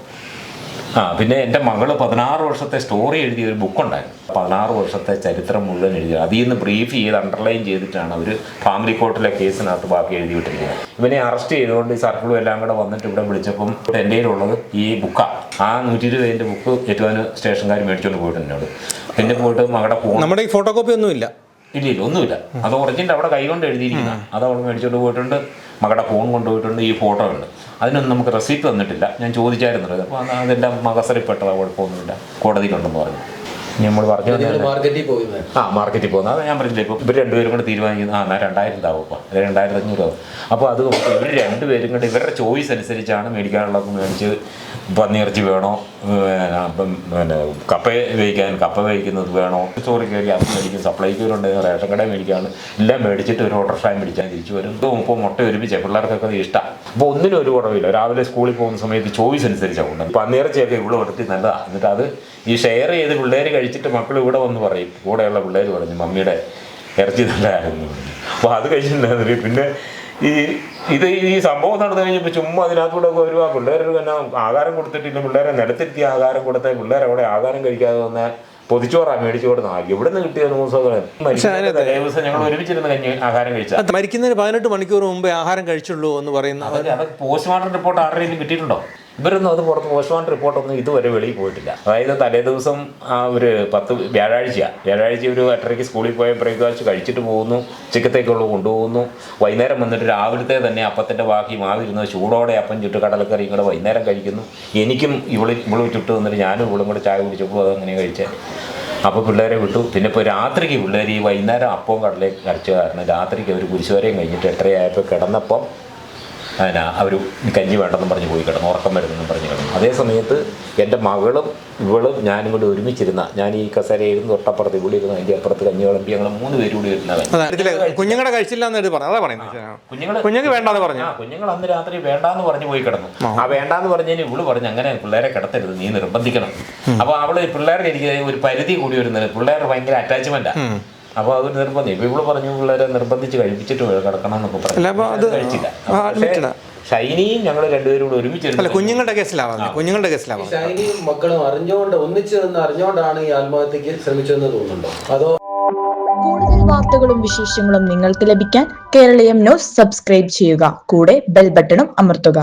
പിന്നെ എൻ്റെ മകൾ 16 വർഷത്തെ സ്റ്റോറി എഴുതിയ ഒരു ബുക്കുണ്ടായിരുന്നു. 16 വർഷത്തെ ചരിത്രം മുഴുവൻ എഴുതി. അതിൽ നിന്ന് ബ്രീഫ് ചെയ്ത് അണ്ടർലൈൻ ചെയ്തിട്ടാണ് അവർ ഫാമിലി കോർട്ടിലെ കേസിനകത്ത് ബാക്കി എഴുതി വിട്ടിരിക്കുന്നത്. ഇവനെ അറസ്റ്റ് ചെയ്തുകൊണ്ട് ഈ സർക്കിളും എല്ലാം കൂടെ വന്നിട്ട് ഇവിടെ വിളിച്ചപ്പം എൻ്റെ കയ്യിലുള്ളത് ഈ ബുക്കാണ്. ആ 120 ബുക്ക് ഏറ്റുമാനൂർ സ്റ്റേഷൻകാർ മേടിച്ചുകൊണ്ട് പോയിട്ടുണ്ട് എന്നോട്. പിന്നെ പോയിട്ട് മകളുടെ ഫോൺ, നമ്മുടെ ഈ ഫോട്ടോ കോപ്പി ഒന്നുമില്ല. ഇല്ല ഒന്നുമില്ല. അത് ഒറിജിനൽ അവിടെ കൈകൊണ്ട് എഴുതിയിരിക്കുന്ന അത് അവൾ മേടിച്ചുകൊണ്ട് പോയിട്ടുണ്ട്. മകളുടെ ഫോൺ കൊണ്ടുപോയിട്ടുണ്ട്. ഈ ഫോട്ടോ ഉണ്ട്. അതിനൊന്നും നമുക്ക് റെസീപ്റ്റ് തന്നിട്ടില്ല. ഞാൻ ചോദിച്ചായിരുന്നത്. അപ്പോൾ അതെല്ലാം മകസറിപ്പെട്ടതാ, കുഴപ്പമൊന്നുമില്ല, കോടതിയിലുണ്ടെന്ന് പറഞ്ഞു. നമ്മൾ പറഞ്ഞു മാർക്കറ്റിൽ പോകുന്നത്. അത് ഞാൻ പറഞ്ഞില്ല. ഇപ്പോൾ ഇവർ 2 പേരും കൂടെ തീരുമാനിക്കുന്നത് 2000 താവും. ഇപ്പോൾ 2500 ആവും. അപ്പോൾ അത് ഇവർ 2 പേരും കൂടെ ഇവരുടെ ചോയ്സ് അനുസരിച്ചാണ് മേടിക്കാനുള്ളത്. മേടിച്ച് പന്നിയിറച്ചി വേണോ, പിന്നെ കപ്പ വേവിക്കുന്നത് വേണോ, ചോറ് കയറി അത് മേടിക്കും. സപ്ലൈക്കൂരുണ്ടെങ്കിൽ റേഷൻ കടയിൽ മേടിക്കാണ്. എല്ലാം മേടിച്ചിട്ട് ഒരു ഓട്ടോറിക്ഷയും മേടിക്കാൻ തിരിച്ചു വരും. 30 മുട്ട ഒരുമിച്ച് പിള്ളേർക്കൊക്കെ അത് ഇഷ്ടമാണ്. അപ്പോൾ ഒന്നിനും ഒരു കുറവില്ല. രാവിലെ സ്കൂളിൽ പോകുന്ന സമയത്ത് ചോയ്സ് അനുസരിച്ചാണ് ഉണ്ട്. പന്നിയിറച്ചിയൊക്കെ ഇവിടെ എടുത്തി നല്ലതാണ്. എന്നിട്ട് അത് ഈ ഷെയർ ചെയ്ത് പിള്ളേർ കഴിച്ചിട്ട് മക്കൾ ഇവിടെ വന്ന് പറയും. കൂടെയുള്ള പിള്ളേർ പറഞ്ഞു മമ്മിയുടെ ഇറച്ചി നല്ലതായിരുന്നു. അപ്പോൾ അത് കഴിച്ചിട്ടുണ്ടായിരുന്നില്ല. പിന്നെ ഈ സംഭവം നടന്നു കഴിഞ്ഞപ്പോൾ ചുമ്മാ അതിനകത്തൂടെ ഒക്കെ വരുവാ. പിള്ളേർക്ക് തന്നെ ആഹാരം കൊടുത്തിട്ടില്ല, പിള്ളേരെ നിലത്തിരുത്തി ആഹാരം കൊടുത്ത പിള്ളേരവിടെ ആഹാരം കഴിക്കാതെ വന്ന പൊതിച്ചോറാണ് മേടിച്ചു കൊടുക്കുന്നത്. എവിടെ നിന്ന് കിട്ടിയ ദിവസം ഞങ്ങൾ ഒരുമിച്ചിരുന്ന് ആഹാരം കഴിച്ചാൽ. മരിക്കുന്നതിന് 18 മണിക്കൂർ മുമ്പേ ആഹാരം കഴിച്ചുള്ളൂ എന്ന് പറയുന്നത് അത് പോസ്റ്റ്മോർട്ടം റിപ്പോർട്ട് ആരുടെയും കിട്ടിയിട്ടുണ്ടോ? ഇവരൊന്നും അത് പുറത്ത് പോസ്റ്റ്മോർട്ടം റിപ്പോർട്ടൊന്നും ഇതുവരെ വെളിയിൽ പോയിട്ടില്ല. അതായത് തലേ ദിവസം ഒരു വ്യാഴാഴ്ച ഒരു 8:30 സ്കൂളിൽ പോയ ബ്രേക്ക്ഫാസ്റ്റ് കഴിച്ചിട്ട് പോകുന്നു, ഉച്ചക്കത്തേക്കുള്ള കൊണ്ടുപോകുന്നു. വൈകുന്നേരം വന്നിട്ട് രാവിലത്തെ തന്നെ അപ്പത്തിൻ്റെ ബാക്കി മാവിരുന്നത് ചൂടോടെ അപ്പം ചുട്ട് കടലക്കറിയും കൂടെ വൈകുന്നേരം കഴിക്കുന്നു. എനിക്കും ഇവള് ചുട്ട് വന്നിട്ട് ഞാനും ഇവളും കൂടെ ചായ കുടിച്ചപ്പോൾ അതങ്ങനെ കഴിച്ചേ. അപ്പോൾ പിള്ളേരെ വിട്ടു. പിന്നെ ഇപ്പോൾ രാത്രിക്ക് പിള്ളേർ ഈ വൈകുന്നേരം അപ്പവും കടലേക്ക് കഴിച്ച കാരണം രാത്രിക്ക് അവർ കുരിശുവരെയും കഴിഞ്ഞിട്ട് 8:30 കിടന്നപ്പം അവർ കഞ്ഞി വേണ്ടെന്നും പറഞ്ഞ് പോയി കിടന്നു, ഉറക്കം വരുന്നെന്നും പറഞ്ഞ് കിടന്നു. അതേ സമയത്ത് എൻ്റെ മകളും ഇവളും ഞാനും കൂടി ഒരുമിച്ചിരുന്ന, ഞാൻ ഈ കസേരയിരുന്ന് തൊട്ടപ്പുറത്ത് ഇവിടെ ഇരുന്ന് അതിൻ്റെ അപ്പുറത്ത് കഞ്ഞി വിളമ്പി ഞങ്ങൾ 3 പേരും കൂടി ഇരുന്നവൻ. കുഞ്ഞുങ്ങളെ കഴിച്ചില്ല എന്ന് പറഞ്ഞു, കുഞ്ഞുങ്ങൾ വേണ്ടാന്ന് പറഞ്ഞു. കുഞ്ഞുങ്ങൾ അന്ന് രാത്രി വേണ്ടാന്ന് പറഞ്ഞ് പോയി കിടന്നു. ആ വേണ്ടാന്ന് പറഞ്ഞതിന് ഇവള് പറഞ്ഞു അങ്ങനെ പിള്ളേരെ കിടത്തരുത്, നീ നിർബന്ധിക്കണം. അപ്പോൾ അവള് പിള്ളേർക്ക് എനിക്ക് ഒരു പരിധി കൂടി വരുന്നത്, പിള്ളേർ ഭയങ്കര അറ്റാച്ച്മെന്റാണ്. അപ്പോൾ അത് നിർബന്ധം. ഇപ്പം ഇവള് പറഞ്ഞു പിള്ളേരെ നിർബന്ധിച്ച് കഴിപ്പിച്ചിട്ട് കിടക്കണം എന്നൊക്കെ പറഞ്ഞു. കഴിച്ചില്ല. ഷൈനിയും ഞങ്ങൾ രണ്ടുപേരും കൂടെ ഒരുമിച്ചിരുന്നു. കുഞ്ഞുങ്ങളുടെ കേസിലാവാം ഷൈനിയും മക്കളും അറിഞ്ഞുകൊണ്ടാണ് ഈ ആത്മഹത്യക്ക് ശ്രമിച്ചതെന്ന് തോന്നുന്നുണ്ടോ? അതോ കൂടുതൽ വാർത്തകളും വിശേഷങ്ങളും നിങ്ങൾക്ക് ലഭിക്കാൻ കേരളീയം ന്യൂസ് സബ്സ്ക്രൈബ് ചെയ്യുക, കൂടെ ബെൽ ബട്ടണും അമർത്തുക.